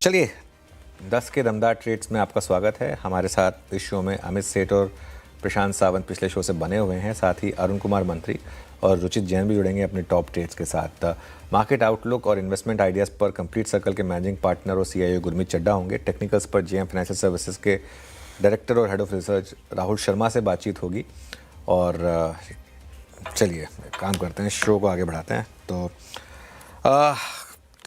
चलिए 10 के दमदार ट्रेड्स में आपका स्वागत है। हमारे साथ इस शो में अमित सेठ और प्रशांत सावंत पिछले शो से बने हुए हैं, साथ ही अरुण कुमार मंत्री और रुचित जैन भी जुड़ेंगे अपने टॉप ट्रेड्स के साथ। मार्केट आउटलुक और इन्वेस्टमेंट आइडियाज़ पर कंप्लीट सर्कल के मैनेजिंग पार्टनर और सीईओ गुरमीत चड्ढा होंगे। टेक्निकल्स पर जेएम फाइनेंशियल सर्विसेज के डायरेक्टर और head of research Rahul Sharma से बातचीत होगी। और चलिए काम करते हैं, शो को आगे बढ़ाते हैं। तो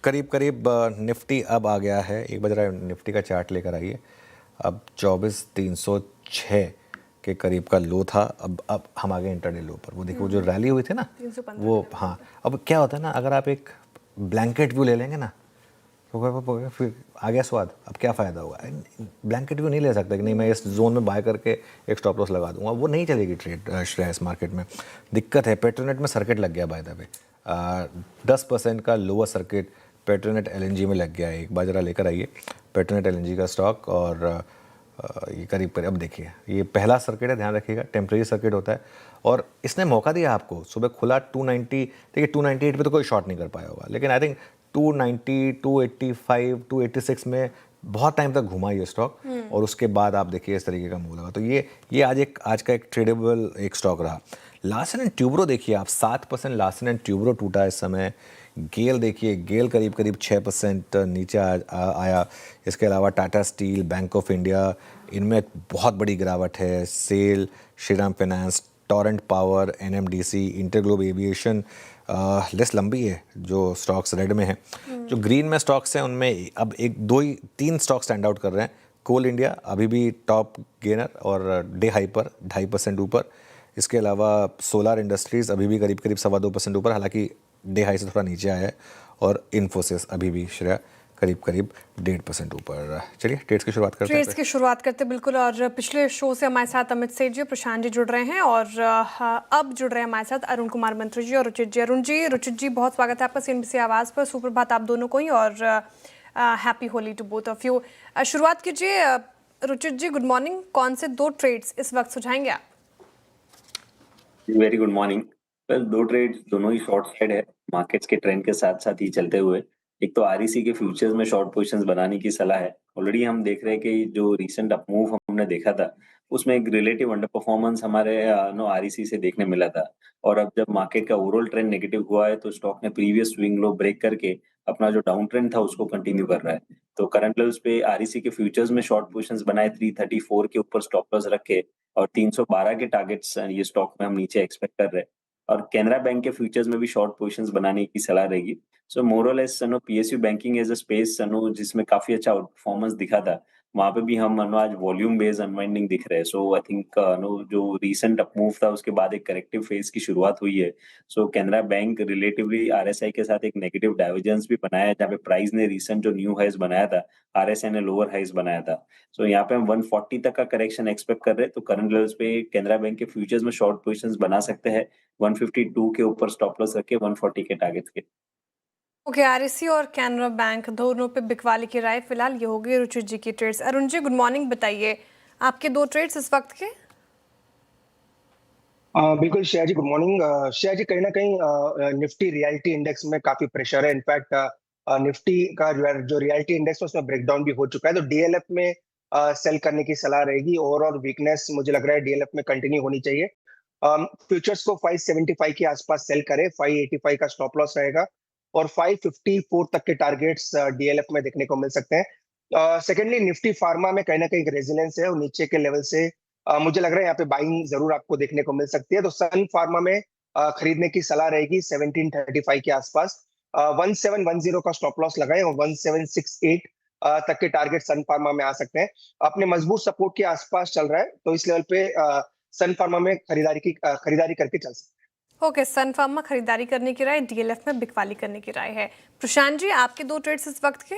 करीब करीब निफ्टी अब आ गया है, एक बार जरा निफ्टी का चार्ट लेकर आइए। अब 24,306 के करीब का लो था, अब हम आ गए इंटरडे लो पर। वो देखिए वो जो रैली हुई थी ना, वो हाँ। अब क्या होता है ना, अगर आप एक ब्लैंकेट व्यू ले लेंगे ना तो फिर आ गया स्वाद। अब क्या फ़ायदा होगा? ब्लैंकेट व्यू नहीं ले सकते कि नहीं मैं इस जोन में बाय करके एक स्टॉप लॉस लगा दूंगा, वो नहीं चलेगी ट्रेड श्रेयस मार्केट में। दिक्कत है, पेट्रोनेट में सर्किट लग गया बाय द वे। 10% का लोअर सर्किट पेट्रोनेट एलएनजी में लग गया है। एक बार जरा लेकर आइए पेट्रोनेट एलएनजी का स्टॉक। और ये करीब करीब अब देखिए, ये पहला सर्किट है, ध्यान रखिएगा, टेम्प्रेरी सर्किट होता है। और इसने मौका दिया आपको, सुबह खुला 290, देखिए 298 पे तो कोई शॉर्ट नहीं कर पाया होगा, लेकिन आई थिंक 290, 285, 286 में बहुत टाइम तक घुमा ये स्टॉक। और उसके बाद आप देखिए इस तरीके का मूव लगा। तो ये आज का एक ट्रेडेबल एक स्टॉक रहा। लार्सन एंड ट्यूब्रो देखिए आप, 7% लार्सन एंड ट्यूब्रो टूटा इस समय। गेल देखिए, गेल करीब करीब 6% नीचे आया। इसके अलावा Tata steel, bank of India, इनमें बहुत बड़ी गिरावट है। SAIL, Shriram finance, Torrent power, NMDC, InterGlobe aviation, list लंबी है जो स्टॉक्स रेड में हैं। जो ग्रीन में स्टॉक्स हैं उनमें अब एक दो ही तीन स्टॉक स्टैंड आउट कर रहे हैं। कोल इंडिया अभी भी टॉप गेनर और डे हाई पर 2.5% ऊपर। इसके अलावा सोलार इंडस्ट्रीज़ अभी भी करीब करीब 2.25% ऊपर, हालांकि डे हाई से थोड़ा नीचे आया है। और इन्फोसिस अभी भी श्रेया करीब करीब 1.5% ऊपर। चलिए ट्रेड्स की शुरुआत करते हैं। ट्रेड्स की शुरुआत करते हैं बिल्कुल। और पिछले शो से हमारे साथ अमित सेठ जी और प्रशांत जी जुड़ रहे हैं, और अब जुड़ रहे हैं हमारे साथ अरुण कुमार मंत्री जी और रुचित जी। रुचित जी बहुत स्वागत है आपका सीएनबीसी आवाज़ पर। सुप्रभात आप दोनों को ही, और happy Holi to both of you. शुरुआत कीजिए रुचित जी, गुड मॉर्निंग। कौन से दो ट्रेड्स इस वक्त सुझाएंगे आप? Very good morning. वेल, दो ट्रेड दोनों ही शॉर्ट साइड है, मार्केट्स के ट्रेंड के साथ साथ ही चलते हुए। एक तो आरईसी के फ्यूचर्स में शॉर्ट पोजीशंस बनाने की सलाह है। ऑलरेडी हम देख रहे हैं कि जो रीसेंट अपमूव हमने देखा था उसमें एक रिलेटिव अंडर परफॉर्मेंस हमारे आरईसी से देखने मिला था। और अब जब मार्केट का ओवरऑल ट्रेंड नेगेटिव हुआ है तो स्टॉक ने प्रीवियस स्विंग लो ब्रेक करके अपना जो डाउन ट्रेंड था उसको कंटिन्यू कर रहा है। तो करंट लेवल्स पे आरईसी के फ्यूचर्स में शॉर्ट पोजीशंस बनाए 334 के ऊपर स्टॉप लॉस रखे, और 312 के टारगेट्स ये स्टॉक में हम नीचे एक्सपेक्ट कर रहे हैं। और कैनरा बैंक के फ्यूचर्स में भी शॉर्ट पोजीशंस बनाने की सलाह रहेगी। सो मोर और less PSU banking as a space जिसमें काफी अच्छा परफॉर्मेंस दिखा था, वहां पे भी हम आज वॉल्यूम बेस्ड अनवाइंडिंग दिख रहे हैं। सो आई थिंक जो रीसेंट अपमूव था उसके बाद एक करेक्टिव फेज की शुरुआत हुई है। सो कैनरा बैंक रिलेटिवली आरएसआई के साथ एक नेगेटिव डाइवर्जेंस भी बनाया है, जहाँ पे प्राइस ने रीसेंट जो न्यू हाइज बनाया था, आरएसआई ने लोअर हाइज बनाया था। सो यहाँ पे हम 140 तक का करेक्शन एक्सपेक्ट कर रहे हैं। तो करंट लेवल्स पे कैनरा बैंक के फ्यूचर्स में शॉर्ट पोजीशंस बना सकते हैं 152 के ऊपर स्टॉप लॉस रखे 140 के टारगेट्स के। ओके, आरईसी और कैनरा बैंक दोनों पे बिकवाली की राय फिलहाल। ये होगी रुचित जी की trades. Arun ji good morning, बताइए आपके दो ट्रेड्स इस वक्त के। बिल्कुल श्रेया जी, गुड मॉर्निंग। श्रेया जी, कहीं ना कहीं निफ्टी रियलिटी इंडेक्स में काफी प्रेशर है। इनफैक्ट निफ्टी का जो रियलिटी इंडेक्स है उसमें ब्रेकडाउन भी हो चुका है। तो डीएलएफ में सेल करने की सलाह रहेगी। ओवरऑल वीकनेस मुझे लग रहा है डीएलएफ में कंटिन्यू होनी चाहिए। फ्यूचर्स को 575 के आसपास सेल करे, 585 का स्टॉप लॉस रहेगा, और 554 तक के टारगेट्स डीएलएफ में देखने को मिल सकते हैं। सेकेंडली, निफ्टी फार्मा में कहीं ना कहीं रेजिलेंस है, और नीचे के लेवल से मुझे लग रहा है यहाँ पे बाइंग जरूर आपको देखने को मिल सकती है। तो सन फार्मा में खरीदने की सलाह रहेगी 1735 के आसपास। 1710 का स्टॉप लॉस लगाएं, और 1768 तक के टारगेट सन फार्मा में आ सकते हैं। अपने मजबूत सपोर्ट के आसपास चल रहा है, तो इस लेवल पे सन फार्मा में खरीदारी करके चल सकते। ओके, सन फार्मा खरीदारी करने की राय, डीएलएफ में बिकवाली करने की राय है। प्रशांत जी आपके दो ट्रेड्स इस वक्त के।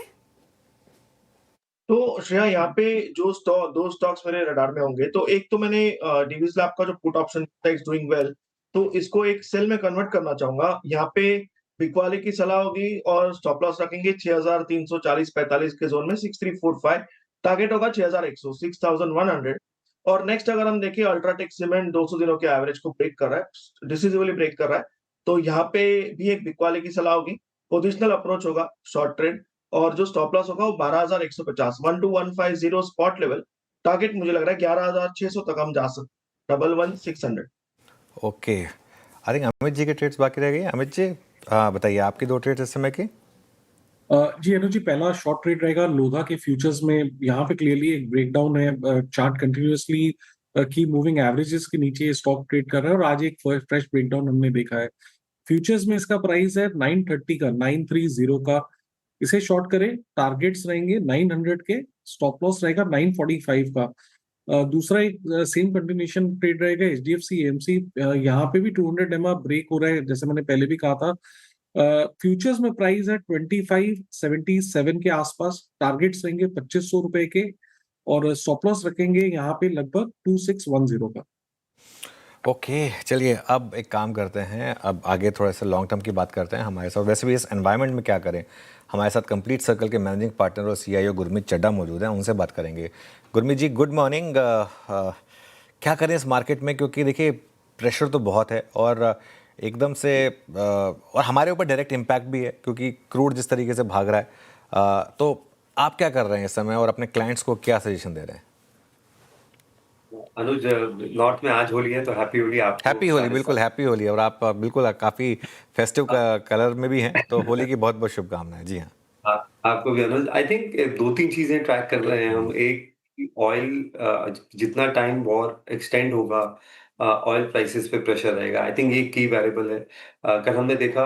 तो श्रेया, यहाँ पे जो दो स्टॉक्स मेरे रडार में होंगे, तो एक तो मैंने डिविज लैब का जो put option is doing well, तो इसको एक सेल में कन्वर्ट करना चाहूंगा। यहाँ पे बिकवाली की सलाह होगी और स्टॉप लॉस रखेंगे 6340-45 के जोन में 6345। टारगेट होगा 6100, 6100। और नेक्स्ट अगर हम देखें, अल्ट्राटेक सीमेंट 200 दिनों के एवरेज को ब्रेक कर रहा है, डिसिसिवली ब्रेक कर रहा है, तो यहाँ पे भी एक बिकवाली की सलाह होगी। पोजिशनल अप्रोच होगा शॉर्ट ट्रेड, और जो स्टॉप लॉस होगा वो 12,150 12,150 स्पॉट लेवल। टारगेट मुझे लग रहा है 11,600 तक हम जा सकते, 11,600। Okay, I think Amit ji के ट्रेड्स बाकी रह गए। अमित जी बताइए आपकी 2 ट्रेड्स इस समय की। जी अनुज जी, पहला शॉर्ट ट्रेड रहेगा लोधा के फ्यूचर्स में। यहाँ पे क्लियरली एक ब्रेकडाउन है, चार्ट कंटिन्यूअसली की मूविंग एवरेजेस के नीचे स्टॉक ट्रेड कर रहा है और आज एक फ्रेश ब्रेकडाउन हमने देखा है। फ्यूचर्स में इसका प्राइस है 930 का, 930 का। इसे शॉर्ट करें, टारगेट्स रहेंगे 900 के, स्टॉप लॉस रहेगा 945 का। दूसरा एक सेम कंटिन्यूएशन ट्रेड रहेगा एचडीएफसी एएमसी। यहाँ पे भी 200 एमआ ब्रेक हो रहा है, जैसे मैंने पहले भी कहा था। फ्यूचर्स में प्राइस है 2577 के आसपास, टारगेट्स रहेंगे 2500 रुपए के और स्टॉप लॉस रखेंगे यहाँ पे लगभग 2610 का। ओके, चलिए अब एक काम करते हैं, अब आगे थोड़ा सा लॉन्ग टर्म की बात करते हैं। हमारे साथ वैसे भी इस एनवायरनमेंट में क्या करें, हमारे साथ कंप्लीट सर्कल के मैनेजिंग पार्टनर और सीईओ गुरमीत चड्ढा मौजूद हैं, उनसे बात करेंगे। गुरमीत जी गुड मॉर्निंग। क्या करें इस मार्केट में, क्योंकि देखिए प्रेशर तो बहुत है और एकदम से और हमारे ऊपर डायरेक्ट इम्पैक्ट भी है क्योंकि क्रूड जिस तरीके से भाग रहा है। तो आप क्या कर रहे हैं इस समय और अपने क्लाइंट्स को क्या सजेशन दे रहे हैं? अनुज, नॉर्थ में आज होली है तो हैप्पी होली आपको। हैप्पी होली, बिल्कुल हैप्पी होली। और आप बिल्कुल काफ़ी फेस्टिव कलर में भी हैं, तो होली की बहुत बहुत शुभकामनाएं। जी हाँ, आपको भी अनुज। आई थिंक 2-3 चीजें ट्रैक कर रहे हैं हम। एक, ऑयल जितना टाइम वॉर एक्सटेंड होगा ऑयल प्राइसेस पे प्रेशर रहेगा। आई थिंक ये की वेरिएबल है। कल हमने देखा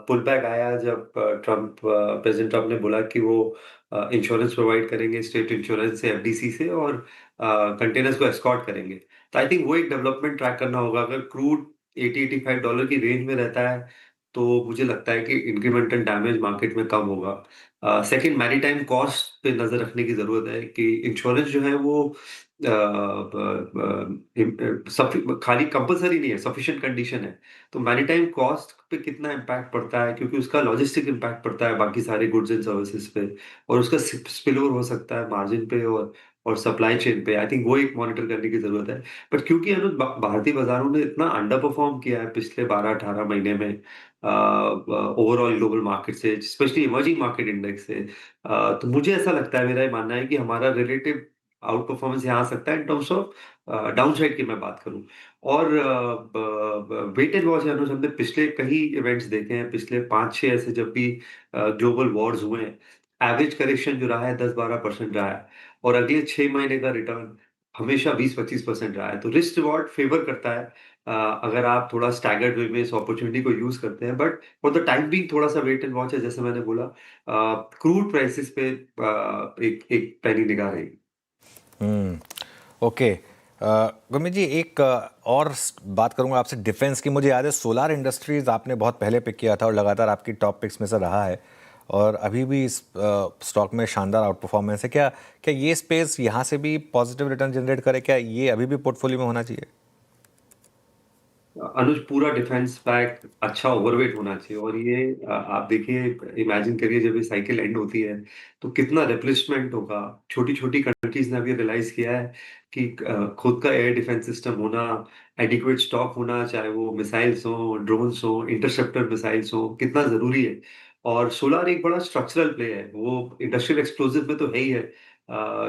पुल बैक आया जब प्रेसिडेंट ट्रम्प ने बोला कि वो इंश्योरेंस प्रोवाइड करेंगे, स्टेट इंश्योरेंस से, एफडीसी से, और कंटेनर्स को एस्कॉर्ट करेंगे। तो आई थिंक वो एक डेवलपमेंट ट्रैक करना होगा। अगर क्रूड $80-85 की रेंज में रहता है तो मुझे लगता है कि इंक्रीमेंटल डैमेज मार्केट में कम होगा। सेकंड, मैरीटाइम कॉस्ट पे नजर रखने की जरूरत है कि इंश्योरेंस जो है वो खाली कंपलसरी नहीं है, सफिशिएंट कंडीशन है। तो मैरीटाइम कॉस्ट पे कितना इम्पैक्ट पड़ता है, क्योंकि उसका लॉजिस्टिक इम्पैक्ट पड़ता है बाकी सारे गुड्स एंड सर्विसेज पे, और उसका स्पिल ओवर हो सकता है मार्जिन पे और सप्लाई चेन पे। आई थिंक वो एक मॉनिटर करने की जरूरत है। बट क्योंकि अनुज भारतीय बाजारों ने इतना अंडर परफॉर्म किया है पिछले 12-18 महीने में ओवरऑल ग्लोबल मार्केट से, स्पेशली इमर्जिंग मार्केट इंडेक्स से, तो मुझे ऐसा लगता है, मेरा ये मानना है कि हमारा रिलेटिव आउट परफॉर्मेंस यहाँ आ सकता है in terms of down side की मैं बात करूं। और वेट एंड वॉच है अनुज, हमने पिछले कई इवेंट्स देखे हैं, पिछले 5-6 ऐसे जब भी ग्लोबल वॉर्स हुए हैं, एवरेज करेक्शन जो रहा है 10-12% रहा है, और अगले 6 महीने का रिटर्न हमेशा 20-25% रहा है। तो रिस्क रिवॉर्ड फेवर करता है अगर आप थोड़ा स्टैगर्ड वे में इस अपॉर्चुनिटी को यूज करते हैं। But for the time being थोड़ा सा वेट एंड वॉच है, जैसे मैंने बोला। क्रूड प्राइसेस पे एक एक पैनी निगाह रहेगी। ओके। गुरमीत जी एक और बात करूंगा आपसे डिफेंस की। मुझे याद है सोलार इंडस्ट्रीज आपने बहुत पहले पिक किया था और लगातार आपकी टॉप पिक्स में से रहा है और अभी भी इस स्टॉक में शानदार आउट परफॉर्मेंस है। क्या क्या ये स्पेस यहाँ से भी पॉजिटिव रिटर्न जनरेट करे? क्या ये अभी भी पोर्टफोलियो में होना चाहिए? अनुज, पूरा डिफेंस पैक अच्छा ओवरवेट होना चाहिए। और ये आप देखिए, इमेजिन करिए जब ये साइकिल एंड होती है तो कितना रिप्लेसमेंट होगा। छोटी छोटी कंट्रीज ने अभी रियलाइज किया है कि खुद का एयर डिफेंस सिस्टम होना, एडिक्वेट स्टॉक होना, चाहे वो मिसाइल्स हो, ड्रोन्स हो, इंटरसेप्टर मिसाइल्स हो, कितना जरूरी है। और सोलार एक बड़ा स्ट्रक्चरल प्ले है, वो इंडस्ट्रियल एक्सप्लोजिव में तो है ही है।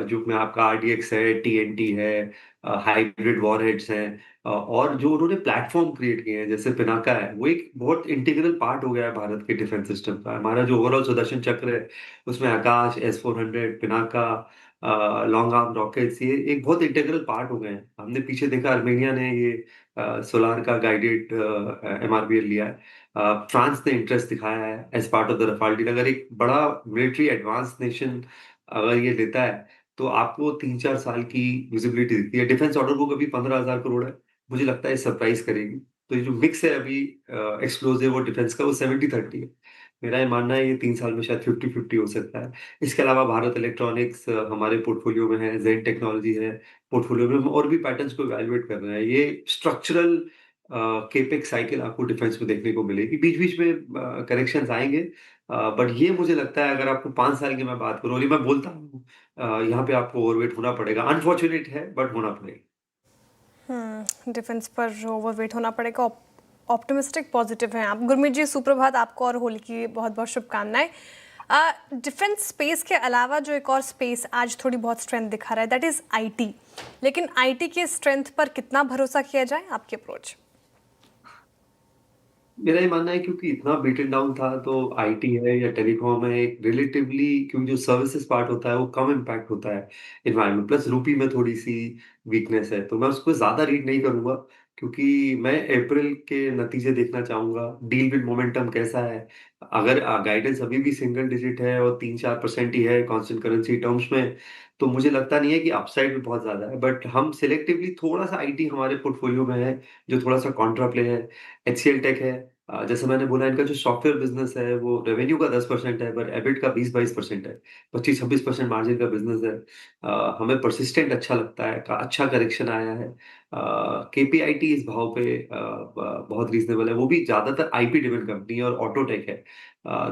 जो में आपका आरडीएक्स है, टीएनटी है, हाइब्रिड वॉरहेड्स हैं, और जो उन्होंने प्लेटफॉर्म क्रिएट किए हैं जैसे पिनाका है, वो एक बहुत इंटीग्रल पार्ट हो गया है भारत के डिफेंस सिस्टम का। हमारा जो ओवरऑल सुदर्शन चक्र है उसमें आकाश, S-400, Pinaka, long arm rockets, ये एक बहुत इंटीग्रल पार्ट हो गए हैं। हमने पीछे देखा आर्मेनिया ने ये सोलार का गाइडेड MRBL लिया है। फ्रांस ने इंटरेस्ट दिखाया है as part of the Rafale deal. अगर एक बड़ा मिलिट्री एडवांस नेशन अगर ये लेता है तो आपको 3-4 साल की विजिबिलिटी दिखती है। डिफेंस ऑर्डर बुक अभी 15,000 करोड़ है, मुझे लगता है सरप्राइज करेगी। तो ये जो मिक्स है अभी एक्सप्लोजिव और डिफेंस का, वो 70-30 है। मेरा ये मानना है ये 3 साल में शायद 50-50 हो सकता है। इसके अलावा भारत इलेक्ट्रॉनिक्स हमारे पोर्टफोलियो में है, जेन टेक्नोलॉजी है पोर्टफोलियो में। हम और भी पैटर्न्स को इवैल्यूएट कर रहे हैं। ये स्ट्रक्चरल केपेक्स साइकिल आपको डिफेंस में देखने को मिलेगी। बीच बीच में करेक्शंस आएंगे, बट ये मुझे लगता है अगर आपको 5 साल की मैं बात करूँ, और ये मैं बोलता हूँ, यहाँ पे आपको ओवरवेट होना पड़ेगा। अनफॉर्चुनेट है बट होना पड़ेगा। डिफेंस पर ओवरवेट होना पड़ेगा। ऑप्टिमिस्टिक पॉजिटिव हैं आप। गुरमीत जी सुप्रभात, आपको और होली की बहुत बहुत शुभकामनाएं। डिफेंस स्पेस के अलावा जो एक और स्पेस आज थोड़ी बहुत स्ट्रेंथ दिखा रहा है, दैट इज आईटी। लेकिन आईटी के स्ट्रेंथ पर कितना भरोसा किया जाए, आपकी अप्रोच? मेरा ये मानना है क्योंकि इतना बीटन डाउन था तो आईटी है या टेलीकॉम है एक रिलेटिवली क्योंकि जो सर्विसेज पार्ट होता है वो कम इम्पैक्ट होता है इन्वायरमेंट प्लस रूपी में थोड़ी सी वीकनेस है तो मैं उसको ज्यादा रीड नहीं करूंगा क्योंकि मैं अप्रैल के नतीजे देखना चाहूंगा डील विद मोमेंटम कैसा है अगर गाइडेंस अभी भी सिंगल डिजिट है और 3-4% ही है कांस्टेंट करेंसी टर्म्स में तो मुझे लगता नहीं है कि अपसाइड भी बहुत ज्यादा है बट हम सिलेक्टिवली थोड़ा सा आईटी हमारे पोर्टफोलियो में है जो थोड़ा सा कॉन्ट्रा प्ले है एचसीएल टेक है जैसे मैंने बोला इनका जो सॉफ्टवेयर बिजनेस है वो रेवेन्यू का 10% है पर एबिट का 20-22% है 25-26% मार्जिन का बिजनेस है हमें परसिस्टेंट अच्छा लगता है अच्छा करेक्शन आया है केपीआईटी इस भाव पे बहुत रीजनेबल है वो भी ज्यादातर आईपी ड्रिवन कंपनी है और ऑटोटेक है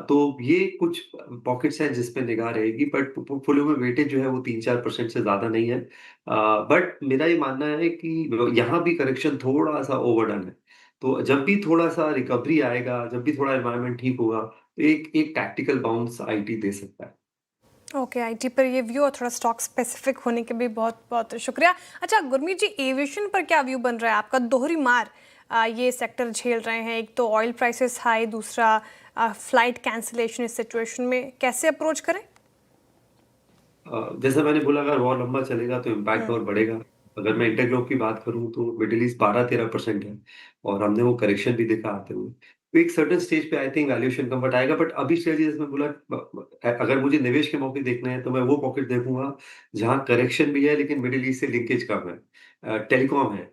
तो ये कुछ पॉकेट्स हैं जिसपे निगाह रहेगी बट पोर्टफोलियो में वेटेज जो है वो 3-4% से ज्यादा नहीं है बट मेरा ये मानना है कि यहाँ भी करेक्शन थोड़ा सा ओवरडन है तो जब भी थोड़ा-सा रिकवरी आएगा, जब भी थोड़ा एनवायरनमेंट ठीक होगा, तो एक एक टैक्टिकल बाउंस आईटी दे सकता है। ओके, आईटी पर ये व्यू और थोड़ा स्टॉक स्पेसिफिक होने के भी बहुत बहुत शुक्रिया। अच्छा गुरमीत जी, एविएशन पर क्या व्यू बन रहा है आपका? दोहरी मार ये सेक्टर झेल रहे हैं, एक तो ऑयल प्राइसेस हाई, दूसरा फ्लाइट कैंसिलेशन। इस सिचुएशन में कैसे अप्रोच करें? जैसा मैंने बोला अगर वॉर लंबा चलेगा तो इम्पैक्ट और बढ़ेगा। अगर मैं इंटरग्लोब की बात करूँ तो मिडल ईस्ट 12-13% है और हमने वो करेक्शन भी देखा आते हुए। तो एक सर्टेन स्टेज पे आई थिंक वैल्यूएशन कम्फर्ट आएगा बट अभी स्ट्रेटजी जैसे मैं बोला अगर मुझे निवेश के मौके देखने हैं तो मैं वो पॉकेट देखूँगा जहाँ करेक्शन भी है लेकिन मिडल ईस्ट से लिंकेज कम है। टेलीकॉम है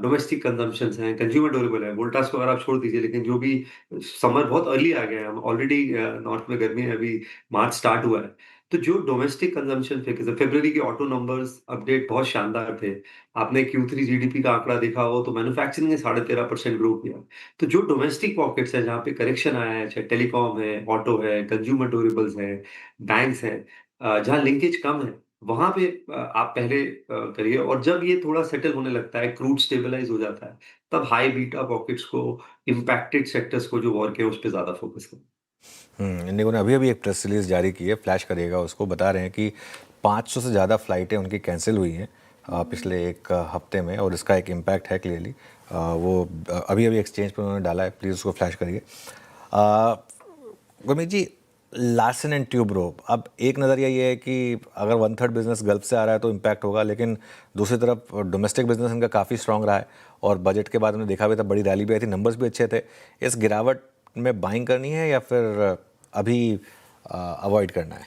डोमेस्टिक कंजम्पशंस हैं, कंज्यूमर ड्यूरेबल है, वोल्टास को अगर आप छोड़ दीजिए लेकिन जो भी समर बहुत अर्ली आ गया है, हम ऑलरेडी नॉर्थ में गर्मी है अभी मार्च स्टार्ट हुआ है। तो जो डोमेस्टिक कंजम्पशन थे जैसे फरवरी के ऑटो नंबर्स अपडेट बहुत शानदार थे। आपने Q3 जीडीपी का आंकड़ा देखा हो तो मैन्युफैक्चरिंग ने 13.5% ग्रो किया। तो जो डोमेस्टिक पॉकेट्स है जहाँ पे करेक्शन आया है, चाहे टेलीकॉम है, ऑटो है, कंज्यूमर ड्यूरेबल्स है, बैंक्स हैं जहाँ लिंकेज कम है, वहाँ पे आप पहले करिए और जब ये थोड़ा सेटल होने लगता है, क्रूड स्टेबलाइज़ हो जाता है, तब हाई बीटा पॉकेट्स को, इम्पैक्टेड सेक्टर्स को जो वॉर के हैं, उस पे ज़्यादा फोकस करें। इंडिगो ने अभी एक प्रेस रिलीज जारी की है, फ्लैश करिएगा उसको। बता रहे हैं कि 500 से ज़्यादा फ्लाइटें उनकी कैंसिल हुई हैं पिछले एक हफ्ते में और इसका एक इम्पैक्ट है क्लियरली। वो अभी एक्सचेंज पर उन्होंने डाला है, प्लीज़ उसको फ्लैश करिए। गुरमीत जी, लार्सन एंड ट्यूब्रो, अब एक नज़रिया ये है कि अगर 1/3 बिजनेस गल्फ से आ रहा है तो इम्पैक्ट होगा, लेकिन दूसरी तरफ डोमेस्टिक बिजनेस इनका काफ़ी स्ट्रांग रहा है और बजट के बाद हमने देखा भी था, बड़ी रैली भी आई थी, नंबर्स भी अच्छे थे। इस गिरावट में बाइंग करनी है या फिर अभी अवॉइड करना है?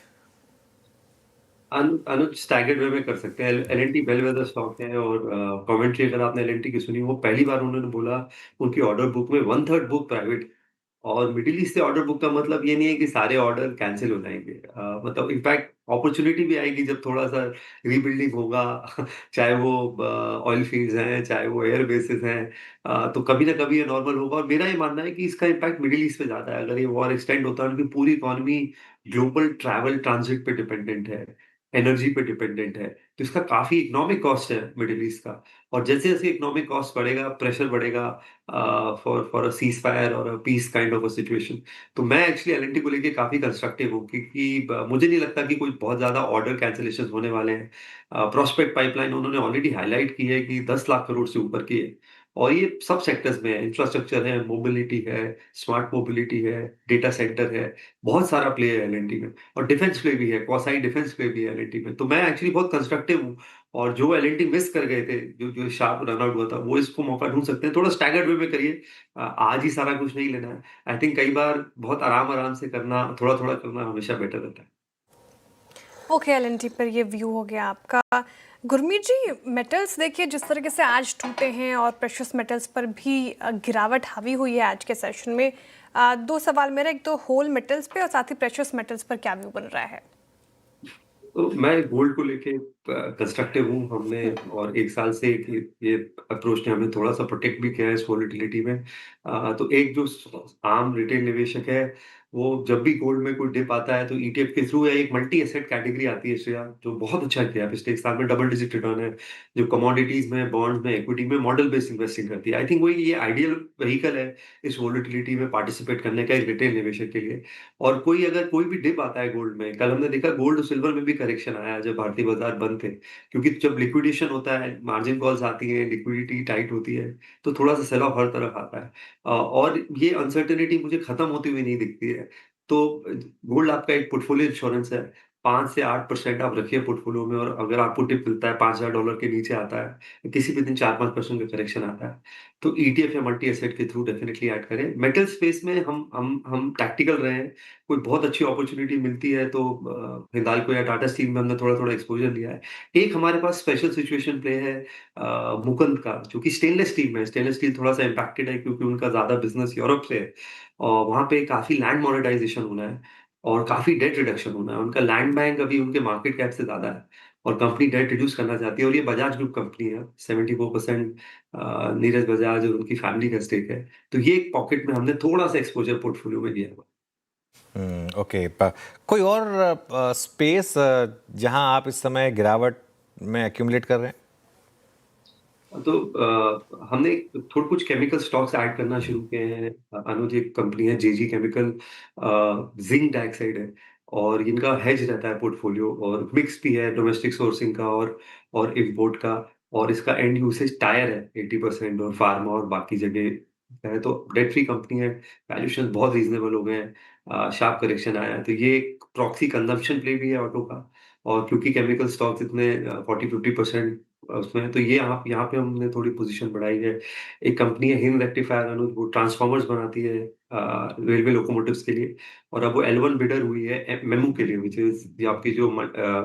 अनुज स्टैगर्ड वे में कर सकते हैं। एल&टी बेलवेदर स्टॉक है और कमेंट्री अगर आपने एल&टी की सुनी, वो पहली बार उन्होंने बोला उनकी ऑर्डर बुक में 1/3 बुक प्राइवेट और मिडिल ईस्ट से ऑर्डर बुक का मतलब ये नहीं है कि सारे ऑर्डर कैंसिल हो जाएंगे। मतलब इनफैक्ट अपॉर्चुनिटी भी आएगी जब थोड़ा सा रीबिल्डिंग होगा चाहे वो ऑयल फील्ड्स हैं चाहे वो एयर बेसिस हैं तो कभी ना कभी ये नॉर्मल होगा और मेरा ये मानना है कि इसका इम्पैक्ट मिडिल ईस्ट पे ज्यादा है। अगर ये वॉर एक्सटेंड होता है उनकी पूरी इकोनॉमी ग्लोबल ट्रैवल ट्रांजिट पे डिपेंडेंट है, एनर्जी पे डिपेंडेंट है, तो इसका काफी इकोनॉमिक कॉस्ट है मिडिल ईस्ट का और जैसे जैसे इकोनॉमिक कॉस्ट बढ़ेगा प्रेशर बढ़ेगा फॉर अ सीज फायर और a peace kind of a situation. तो मैं एक्चुअली एल&टी को लेके काफी कंस्ट्रक्टिव हूँ क्योंकि मुझे नहीं लगता कि कोई बहुत ज्यादा ऑर्डर कैंसिलेशन होने वाले हैं। प्रोस्पेक्ट पाइपलाइन उन्होंने ऑलरेडी हाईलाइट की है कि 10 लाख करोड़ से ऊपर की है और ये सब सेक्टर्स में है, इंफ्रास्ट्रक्चर है, मोबिलिटी है, स्मार्ट मोबिलिटी है, डेटा सेंटर है, बहुत सारा प्ले है एल&टी में और डिफेंस प्ले भी है, क्वासाई डिफेंस प्ले भी है एल&टी में। तो मैं एक्चुअली बहुत कंस्ट्रक्टिव हूँ और जो एल&टी मिस कर गए थे, जो जो शार्प रन आउट हुआ था, वो इसको मौका ढूंढ सकते हैं। थोड़ा स्टैगर्ड वे में करिए, आज ही सारा कुछ नहीं लेना है। आई थिंक कई बार बहुत आराम-आराम से करना, थोड़ा-थोड़ा करना हमेशा बेटर रहता है। ओके, एल&टी पर ये व्यू हो गया आपका। गुरमीत जी, मेटल्स देखिए जिस तरीके से आज टूटे हैं और प्रेशियस मेटल्स पर भी गिरावट हावी हुई है आज के सेशन में। दो सवाल मेरा, एक तो होल मेटल्स पे और साथ ही प्रेशियस मेटल्स पर क्या व्यू बन रहा है? तो मैं गोल्ड को लेके कंस्ट्रक्टिव हूँ हमने और एक साल से ये अप्रोच ने हमें थोड़ा सा प्रोटेक्ट भी किया है इस वोलेटिलिटी में। तो एक जो आम रिटेल निवेशक है वो जब भी गोल्ड में कोई डिप आता है तो ईटीएफ के थ्रू या एक मल्टी एसेट कैटेगरी आती है श्रेया, जो बहुत अच्छा किया है पिछले 1 साल में, डबल डिजिट रिटर्न है, जो कमोडिटीज में, बॉन्ड्स में, इक्विटी में मॉडल बेस्ड इन्वेस्टिंग करती है। आई थिंक वही ये आइडियल व्हीकल है इस वोलेटिलिटी में पार्टिसिपेट करने का एक रिटेल निवेशक के लिए। और कोई अगर कोई भी डिप आता है गोल्ड में, कल हमने देखा गोल्ड और सिल्वर में भी करेक्शन आया जब भारतीय बाजार बंद थे, क्योंकि जब लिक्विडेशन होता है, मार्जिन कॉल्स आती है, लिक्विडिटी टाइट होती है, तो थोड़ा सा सेल ऑफ हर तरफ आता है। और ये अनसर्टेनिटी मुझे खत्म होती हुई नहीं दिखती है। तो गोल्ड आपका एक पोर्टफोलियो इंश्योरेंस है। 5 से 8% आप रखिए पोर्टफोलियो में, और अगर आपको टिप मिलता है, $5000 के नीचे आता है, किसी भी दिन 4-5% का करेक्शन आता है, तो ईटीएफ या मल्टी एसेट के थ्रू डेफिनिटली ऐड करें। मेटल स्पेस में हम टैक्टिकल रहे हैं। कोई बहुत अच्छी अपॉर्चुनिटी मिलती है तो हिंडाल्को या टाटा स्टील में हमने थोड़ा-थोड़ा एक्सपोज़र लिया है। एक हमारे पास स्पेशल सिचुएशन प्ले है मुकुंद का, जो कि स्टेनलेस स्टील में है। स्टेनलेस स्टील थोड़ा-सा इम्पैक्टेड है क्योंकि उनका ज़्यादा बिज़नेस यूरोप से है। और वहाँ पे काफ़ी लैंड मोनेटाइज़ेशन होना है और काफ़ी डेट रिडक्शन होना है। उनका लैंड बैंक अभी उनके मार्केट कैप से ज़्यादा है और कंपनी डेट रिड्यूस करना चाहती है, और ये बजाज ग्रुप कंपनी है। 74% नीरज बजाज और उनकी फैमिली का स्टेक है। तो ये एक पॉकेट में हमने थोड़ा-सा एक्सपोज़र पोर्टफोलियो में लिया हुआ है। ओके। कोई और स्पेस जहां आप इस समय गिरावट में एक्यूमुलेट कर रहे हैं? तो हमने थोड़ा कुछ केमिकल स्टॉक्स ऐड करना शुरू किए हैं। अनुज, एक कंपनी है जेजी केमिकल, जिंक डाइऑक्साइड है, और इनका हेज रहता है पोर्टफोलियो, और मिक्स भी है डोमेस्टिक सोर्सिंग का और इम्पोर्ट का। और इसका एंड यूसेज टायर है 80%, और फार्मा और बाकी जगह है। तो डेट फ्री कंपनी है, वैल्यूएशन बहुत रीजनेबल हो गए हैं, शार्प करेक्शन आया है। तो ये एक प्रॉक्सी कंजम्पशन प्ले भी है ऑटो का, और क्योंकि केमिकल स्टॉक्स इतने 40-50% उसमें है, तो ये यहाँ पे हमने थोड़ी पोजीशन बढ़ाई है। एक कंपनी है हिंद रेक्टिफायर अनुज, वो ट्रांसफार्मर्स बनाती है रेलवे लोकोमोटिव्स के लिए, और अब वो L1 बिडर हुई है मेमू के लिए, विच इज ये आपकी जो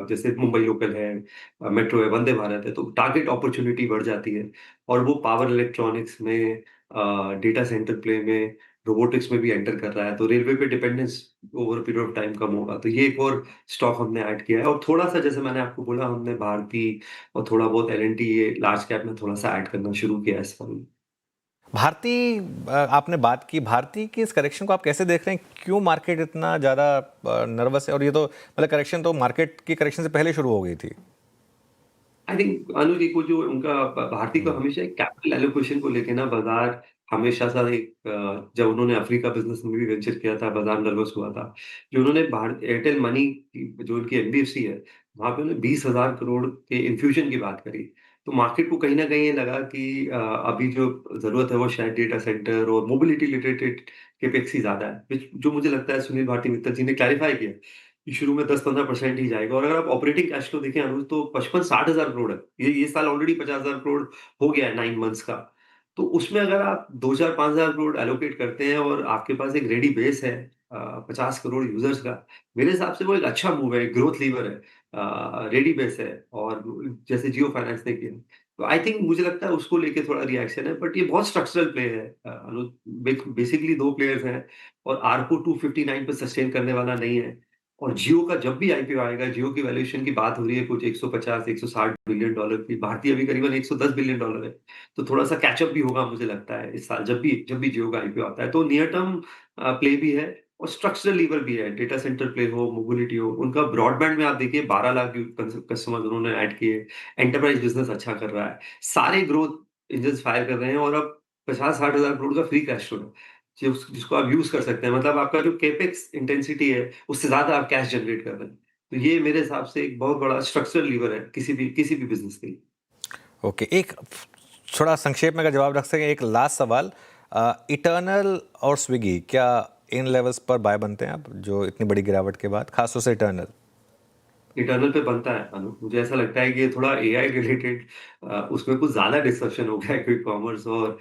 जैसे मुंबई लोकल है, मेट्रो है, वंदे भारत है, तो टारगेट अपॉर्चुनिटी बढ़ जाती है। और वो पावर इलेक्ट्रॉनिक्स में, डेटा सेंटर प्ले में, रोबोटिक्स में भी एंटर कर रहा है, तो रेलवे पे dependence over period of time कम होगा। तो ये एक और स्टॉक हमने ऐड किया है, और थोड़ा-सा जैसे मैंने आपको बोला, हमने भारती और थोड़ा बहुत एल&टी, ये लार्ज कैप में थोड़ा-सा ऐड करना शुरू किया है इस फंड में। भारती, आपने बात की भारती की, इस करेक्शन को आप कैसे देख रहे हैं? क्यों मार्केट इतना ज़्यादा नर्वस है? और ये तो मतलब करेक्शन तो मार्केट की करेक्शन से पहले शुरू हो गई थी। आई थिंक अनुज जी को, जो उनका भारती को हमेशा एक कैपिटल एलोकेशन को लेके ना, बाजार हमेशा सा एक जब उन्होंने अफ्रीका बिजनेस में भी वेंचर किया था, बाजार नर्वस हुआ था। जो उन्होंने भारत एयरटेल मनी की, जो उनकी एनबीएफसी है, वहां पे उन्होंने 20,000 करोड़ के इन्फ्यूजन की बात करी। तो मार्केट को कहीं ना कहीं ये लगा कि अभी जो जरूरत है वो शायद डेटा सेंटर और मोबिलिटी रिलेटेड केपेक्स ही ज्यादा है, जो मुझे लगता है सुनील भारती मित्तल जी ने क्लैरिफाई किया कि शुरू में 10-15% ही जाएगा। और अगर आप ऑपरेटिंग कैश फ्लो देखें अनुज, तो 55-60 हजार करोड़ है। ये साल ऑलरेडी 50,000 करोड़ हो गया है 9 मंथ्स का। तो उसमें अगर आप 2-4-5 हजार करोड़ एलोकेट करते हैं, और आपके पास एक रेडी बेस है 50 करोड़ यूजर्स का, मेरे हिसाब से वो एक अच्छा मूव है, ग्रोथ लीवर है, रेडी बेस है, और जैसे जियो फाइनेंस ने किया। तो आई थिंक मुझे लगता है उसको लेके थोड़ा रिएक्शन है, बट ये बहुत स्ट्रक्चरल प्ले है अनुज। बेसिकली दो प्लेयर्स हैं, और आरको 259 पे सस्टेन करने वाला नहीं है। और जियो का जब भी आईपीओ आएगा, जियो की वैल्यूएशन की बात हो रही है कुछ $150-160 बिलियन की, भारतीय अभी करीबन $110 बिलियन है। तो थोड़ा-सा कैचअप भी होगा मुझे लगता है इस साल, जब भी जियो का आईपीओ आता है। तो नियर टर्म प्ले भी है, और स्ट्रक्चरल लीवर भी है। डेटा सेंटर प्ले हो, मोबिलिटी हो, उनका ब्रॉडबैंड में आप देखिए 12 लाख कस्टमर्स उन्होंने ऐड किए। एंटरप्राइज बिज़नेस अच्छा कर रहा है। सारे ग्रोथ इंजन्स फायर कर रहे हैं, और अब 50-60 हज़ार करोड़ का फ्री कैश फ्लो है, जिसको आप यूज़ कर सकते हैं। मतलब आपका जो कैपेक्स इंटेंसिटी है, उससे ज़्यादा आप कैश जनरेट कर रहे हैं। तो ये मेरे हिसाब से एक बहुत बड़ा स्ट्रक्चरल लीवर है किसी भी बिज़नेस के लिए। ओके, एक थोड़ा संक्षेप में अगर जवाब रख सकें, एक लास्ट सवाल, इटर्नल और स्विगी, क्या इन लेवल्स पर बाय बनते हैं आप, जो इतनी बड़ी गिरावट के बाद, खासतौर से इटर्नल? इंटरनल पे बनता है अनु, मुझे ऐसा लगता है कि ये थोड़ा एआई रिलेटेड, उसमें कुछ ज़्यादा डिस्कशन हो गया है क्विक कॉमर्स और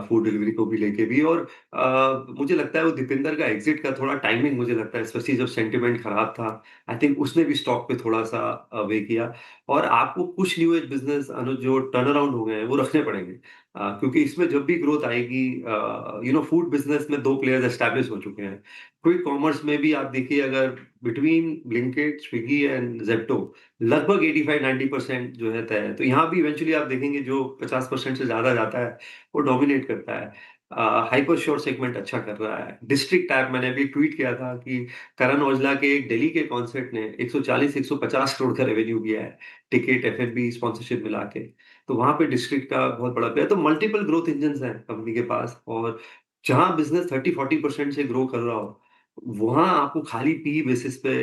फूड डिलीवरी को भी लेके भी। और मुझे लगता है वो दीपिंदर का एग्ज़िट का थोड़ा टाइमिंग, मुझे लगता है स्पेशली जब सेंटिमेंट खराब था, आई थिंक उसने भी स्टॉक पे थोड़ा-सा वे किया। और आपको कुछ न्यू एज बिज़नेस अनुज, जो टर्न अराउंड हो गए हैं, वो रखने पड़ेंगे। क्योंकि इसमें जब भी ग्रोथ आएगी, फूड बिज़नेस में 2 प्लेयर्स एस्टैब्लिश हो चुके हैं। क्विक कॉमर्स में भी आप देखिए, अगर between Blinkit, Swiggy and Zepto लगभग 85-90% जो है तय है। तो यहाँ भी इवेंचुअली आप देखेंगे जो 50% से ज़्यादा जाता है, वो डोमिनेट करता है। हाइपर श्योर सेगमेंट अच्छा कर रहा है। डिस्ट्रिक्ट टैब मैंने अभी ट्वीट किया था कि करण औजला के एक दिल्ली के कॉन्सर्ट ने 140-150 करोड़ का रेवेन्यू किया है, टिकट, एफ&बी, स्पॉन्सरशिप मिला के। तो वहाँ पे डिस्ट्रिक्ट का बहुत बड़ा प्लेयर, तो मल्टीपल ग्रोथ इंजन्स हैं कंपनी के पास, और जहाँ बिज़नेस 30-40% से ग्रो कर रहा हो, वहाँ आपको खाली पी बेसिस पे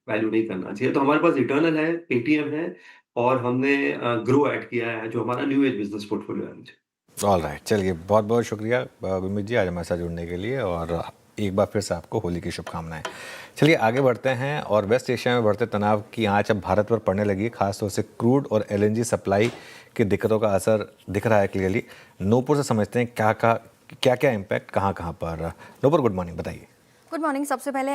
वैल्यू नहीं करना चाहिए। तो हमारे पास इटर्नल है, पेटीएम है, और हमने ग्रो ऐड किया है, जो हमारा न्यू एज बिज़नेस पोर्टफोलियो है। ऑल राइट, चलिए बहुत बहुत शुक्रिया गुरमीत जी आज हमारे साथ जुड़ने के लिए, और एक बार फिर से आपको होली की शुभकामनाएं। चलिए आगे बढ़ते हैं, और वेस्ट एशिया में बढ़ते तनाव की आंच अब भारत पर पड़ने लगी है। खासतौर से क्रूड और एलएनजी सप्लाई की दिक्कतों का असर दिख रहा है क्लियरली। नूपुर से समझते हैं क्या क्या इम्पैक्ट कहाँ पर। नूपुर, गुड मॉर्निंग, बताइए। Good morning. सबसे पहले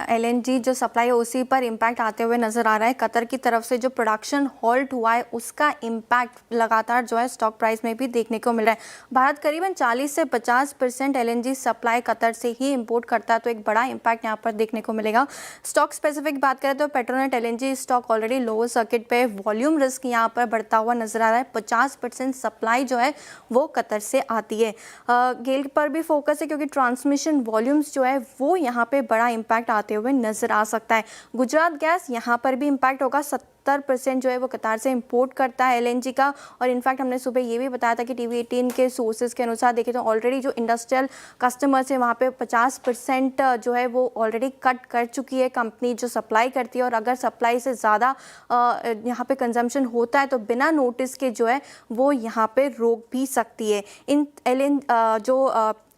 एलएनजी जो सप्लाई है उसी पर इम्पैक्ट आते हुए नजर आ रहा है। कतर की तरफ से जो प्रोडक्शन हॉल्ट हुआ है उसका इम्पैक्ट लगातार जो है स्टॉक प्राइस में भी देखने को मिल रहा है। भारत करीबन 40 से 50% एलएनजी सप्लाई कतर से ही इंपोर्ट करता है, तो एक बड़ा इम्पैक्ट यहाँ पर देखने को मिलेगा। स्टॉक स्पेसिफिक बात करें तो Petronet LNG stock already lower circuit पे, वॉल्यूम रिस्क यहाँ पर बढ़ता हुआ नजर आ रहा है। 50% सप्लाई जो है वो कतर से आती है। गेल पर भी फोकस है क्योंकि ट्रांसमिशन वॉल्यूम जो है वो यहाँ पे बड़ा इम्पैक्ट आते हुए नजर आ सकता है। गुजरात गैस यहाँ पर भी इम्पैक्ट होगा। 70% जो है वो कतार से इंपोर्ट करता है एलएनजी का, और इनफैक्ट हमने सुबह ये भी बताया था कि TV18 के सोर्सेज के अनुसार देखें तो ऑलरेडी जो इंडस्ट्रियल कस्टमर्स है वहाँ पे 50% जो है वो ऑलरेडी कट कर चुकी है कंपनी जो सप्लाई करती है, और अगर सप्लाई से ज़्यादा यहाँ पे कंजम्पशन होता है तो बिना नोटिस के जो है वो यहाँ पे रोक भी सकती है। इन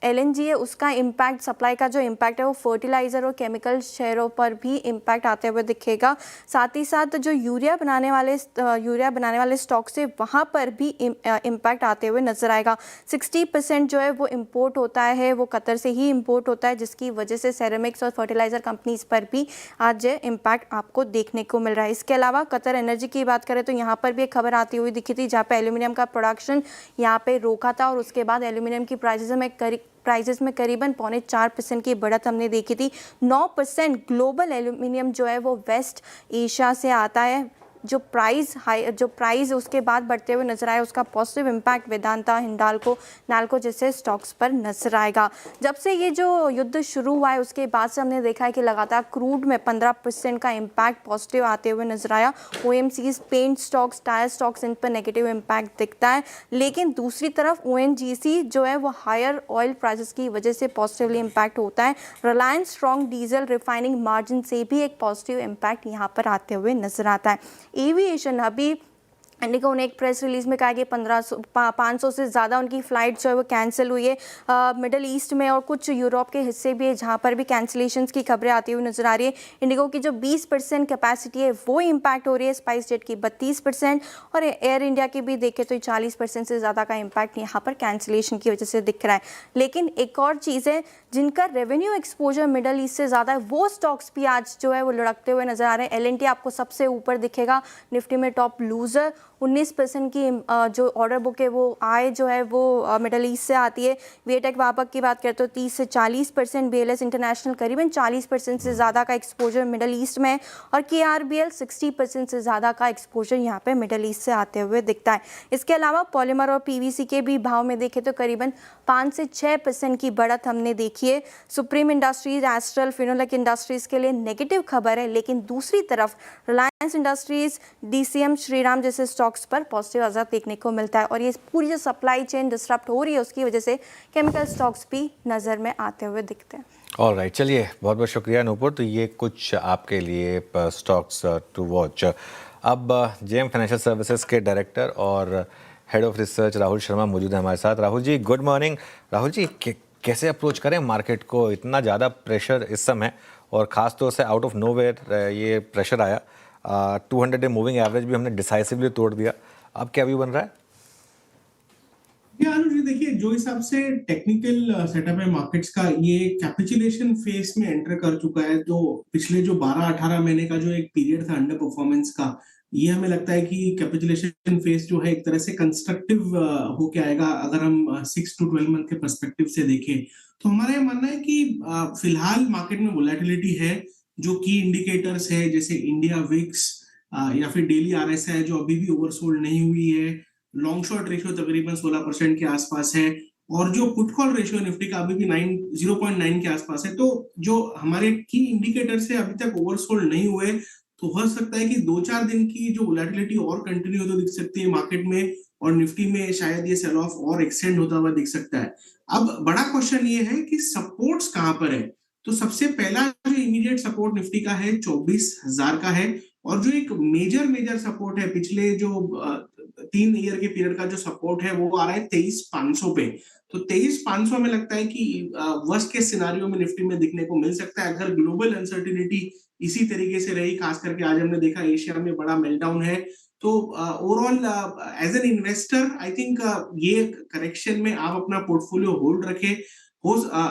एलएनजी है उसका इम्पैक्ट, सप्लाई का जो इम्पैक्ट है वो फर्टिलाइज़र और केमिकल शेयरों पर भी इम्पैक्ट आते हुए दिखेगा। साथ ही साथ जो यूरिया बनाने वाले स्टॉक से वहाँ पर भी इम्पैक्ट आते हुए नजर आएगा। 60% जो है वो इम्पोर्ट होता है, वो कतर से ही इम्पोर्ट होता है, जिसकी वजह से सेरेमिक्स और फर्टिलाइज़र कंपनीज पर भी आज इम्पैक्ट आपको देखने को मिल रहा है। इसके अलावा कतर एनर्जी की बात करें तो यहाँ पर भी एक खबर आती हुई दिखी थी, जहाँ पे एल्यूमिनियम का प्रोडक्शन यहाँ पे रोका था, और उसके बाद एल्यूमिनियम की प्राइसेस में करीबन 0.4% की बढ़त हमने देखी थी। 9% ग्लोबल एल्यूमिनियम जो है वो वेस्ट एशिया से आता है। जो प्राइस उसके बाद बढ़ते हुए नजर आया, उसका पॉजिटिव इम्पैक्ट वेदांता, हिंडाल्को, नाल्को जैसे स्टॉक्स पर नजर आएगा। जब से ये जो युद्ध शुरू हुआ है उसके बाद से हमने देखा है कि लगातार क्रूड में 15% का इम्पैक्ट पॉजिटिव आते हुए नजर आया। OMCs, paint stocks, tyre stocks, इन पर नेगेटिव इम्पैक्ट दिखता है, लेकिन दूसरी तरफ ONGC जो है वो हायर ऑयल प्राइसेस की वजह से पॉजिटिवली इम्पैक्ट होता है। Reliance strong diesel refining margin से भी एक पॉजिटिव इम्पैक्ट यहाँ पर आते हुए नजर आता है। एविएशन, अभी इंडिगो ने एक प्रेस रिलीज में कहा कि 500 से ज़्यादा उनकी फ़्लाइट जो है वो कैंसिल हुई है मिडल ईस्ट में, और कुछ यूरोप के हिस्से भी है जहाँ पर भी कैंसिलेशंस की खबरें आती हुई नजर आ रही है। इंडिगो की जो 20% कैपेसिटी है वो इम्पैक्ट हो रही है, स्पाइस जेट की 32%, और एयर इंडिया की भी देखें तो 40% से ज़्यादा का इम्पैक्ट यहाँ पर कैंसिलेशन की वजह से दिख रहा है। लेकिन एक और चीज़ है, जिनका रेवेन्यू एक्सपोजर मिडल ईस्ट से ज़्यादा है वो स्टॉक्स भी आज जो है वो लुढ़कते हुए नजर आ रहे हैं। LNT आपको सबसे ऊपर दिखेगा, निफ्टी में टॉप लूजर। 19% की जो ऑर्डर बुक है वो आय जो है वो मिडल ईस्ट से आती है। वीएटेक वापक की बात करते हो 30 से 40%, BLS इंटरनेशनल करीबन 40% से ज़्यादा का एक्सपोजर मिडल ईस्ट में, और KRBL 60% से ज़्यादा का एक्सपोजर यहाँ पे मिडल ईस्ट से आते हुए दिखता है। इसके अलावा पॉलीमर और PVC के भी भाव में देखें तो करीबन 5 से 6% की बढ़त हमने देखी है। सुप्रीम इंडस्ट्रीज, एस्ट्रल, फिनोलेक इंडस्ट्रीज के लिए नेगेटिव खबर है, लेकिन दूसरी तरफ रिलायंस इंडस्ट्रीज, DCM, श्रीराम जैसे स्टॉक्स पर पॉजिटिव असर देखने को मिलता है, और ये पूरी जो सप्लाई चेन डिस्टर्ब हो रही है उसकी वजह से केमिकल स्टॉक्स भी नज़र में आते हुए दिखते हैं। ऑलराइट, चलिए बहुत बहुत शुक्रिया नूपुर। तो ये कुछ आपके लिए स्टॉक्स टू वॉच। अब JM फाइनेंशियल सर्विसेज के डायरेक्टर और head of research Rahul Sharma मौजूद हैं हमारे साथ। Rahul ji, good morning. राहुल जी, कैसे अप्रोच करें मार्केट को, इतना ज़्यादा प्रेशर इस समय, और ख़ास तौर से आउट ऑफ नोवेयर ये प्रेशर आया। 200 डे मूविंग एवरेज भी हमने डिसाइसिवली तोड़ दिया। अब क्या व्यू बन रहा है? अनुज जी, देखिए जो हिसाब से टेक्निकल सेटअप है मार्केट्स का, ये कैपिचुलेशन फेज में एंटर कर चुका है। तो पिछले जो 12-18 महीने का जो एक पीरियड था अंडर परफॉर्मेंस का, ये हमें लगता है कि कैपिचुलेशन फेज जो है एक तरह से कंस्ट्रक्टिव होके आएगा। अगर हम 6 to 12 मंथ के पर्सपेक्टिव से देखें तो हमारा ये मानना है कि फिलहाल मार्केट में वोलेटिलिटी है। जो की इंडिकेटर्स है जैसे इंडिया विक्स या फिर डेली RSI जो अभी भी ओवरसोल्ड नहीं हुई है, लॉन्ग शॉर्ट रेशियो तकरीबन 16% के आसपास है, और जो पुट कॉल रेशियो निफ्टी का अभी भी 0.9 के आसपास है। तो जो हमारे की इंडिकेटर्स है अभी तक ओवरसोल्ड नहीं हुए, तो हो सकता है कि 2-4 दिन की जो वोलेटिलिटी और कंटिन्यू तो दिख सकती है मार्केट में, और निफ्टी में शायद ये सेल ऑफ और एक्सटेंड होता हुआ दिख सकता है। अब बड़ा क्वेश्चन ये है कि सपोर्ट्स कहां पर है। तो सबसे पहला जो इमीडिएट सपोर्ट निफ्टी का है 24,000 का है, और जो एक मेजर सपोर्ट है पिछले जो 3 ईयर के पीरियड का जो सपोर्ट है वो आ रहा है 23,500 पे। तो 23,500 में लगता है कि वर्स्ट केस सिनारियो में निफ्टी में दिखने को मिल सकता है अगर ग्लोबल अनसर्टिनिटी इसी तरीके से रही। खास करके आज हमने देखा एशिया में बड़ा मेल्टडाउन है। तो overall as an investor I think ये करेक्शन में आप अपना पोर्टफोलियो होल्ड रखें।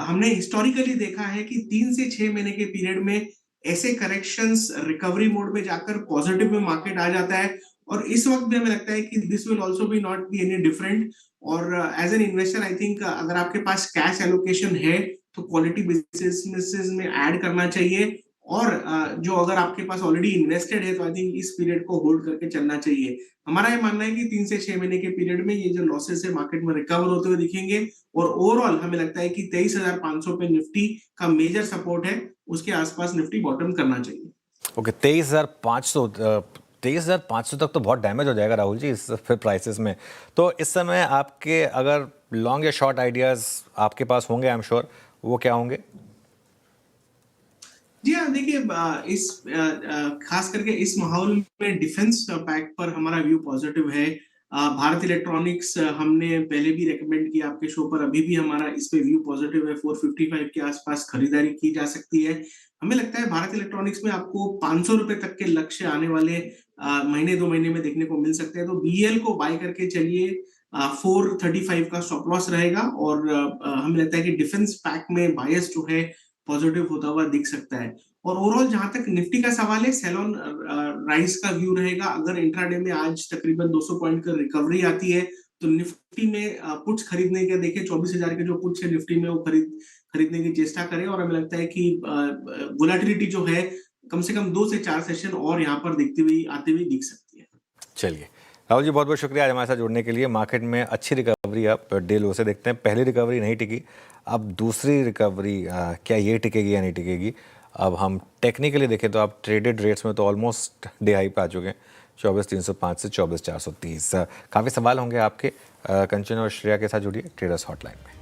हमने हिस्टोरिकली देखा है कि 3 से 6 महीने के पीरियड में ऐसे करेक्शंस रिकवरी मोड में जाकर पॉजिटिव में मार्केट आ जाता है, और इस वक्त भी हमें लगता है कि this will also be not be any different. और as an investor I think अगर आपके पास कैश एलोकेशन है तो क्वालिटी बिजनेसेस में ऐड करना चाहिए, और जो अगर आपके पास ऑलरेडी इन्वेस्टेड है तो आई थिंक इस पीरियड को होल्ड करके चलना चाहिए। हमारा ये मानना है कि 3 से 6 महीने के पीरियड में ये जो लॉसेस है मार्केट में रिकवर होते हुए दिखेंगे, और ओवरऑल हमें लगता है कि 23,500 पे निफ्टी का मेजर सपोर्ट है, उसके आसपास निफ्टी बॉटम करना चाहिए। ओके, 23,500 तक तो बहुत डैमेज हो जाएगा राहुल जी इस फिर प्राइसेस में। तो इस समय आपके अगर लॉन्ग या शॉर्ट आइडियाज आपके पास होंगे, आई एम श्योर, वो क्या होंगे? जी हाँ, देखिए इस खास करके इस माहौल में डिफेंस पैक पर हमारा व्यू पॉजिटिव है। भारत इलेक्ट्रॉनिक्स हमने पहले भी रेकमेंड किया आपके शो पर, अभी भी हमारा इस पे व्यू पॉजिटिव है। 455 के आसपास खरीदारी की जा सकती है। हमें लगता है भारत इलेक्ट्रॉनिक्स में आपको 500 रुपए तक के लक्ष्य आने वाले महीने 2 महीने में देखने को मिल सकते हैं। तो बीएल को बाय करके चलिए, 435 का स्टॉप लॉस रहेगा, और हमें लगता है कि डिफेंस पैक में बायस जो है पॉजिटिव होता हुआ दिख सकता है। और ओवरऑल जहां तक निफ्टी का सवाल है, सेल ऑन राइज का व्यू रहेगा। अगर इंट्राडे में आज तकरीबन 200 पॉइंट का रिकवरी आती है तो निफ्टी में पुट्स खरीदने के, देखें 24,000 के जो पुट्स है निफ्टी में वो खरीदने की चेष्टा करें। और हमें लगता है कि वोलेटिलिटी जो है कम से कम 2 से 4 सेशन और यहाँ पर आते हुए दिख सकती है। चलिए राहुल जी, बहुत बहुत शुक्रिया आज हमारे साथ जुड़ने के लिए। मार्केट में अच्छी रिकवरी आप डे लो से देखते हैं। पहली रिकवरी नहीं टिकी, अब दूसरी रिकवरी क्या ये टिकेगी या नहीं टिकेगी? अब हम टेक्निकली देखें तो आप ट्रेडेड रेट्स में तो ऑलमोस्ट डे हाई पे आ चुके हैं, 24,305 से 24,430। काफ़ी सवाल होंगे आपके। कंचन और श्रेया के साथ जुड़िए ट्रेडर्स हॉटलाइन में।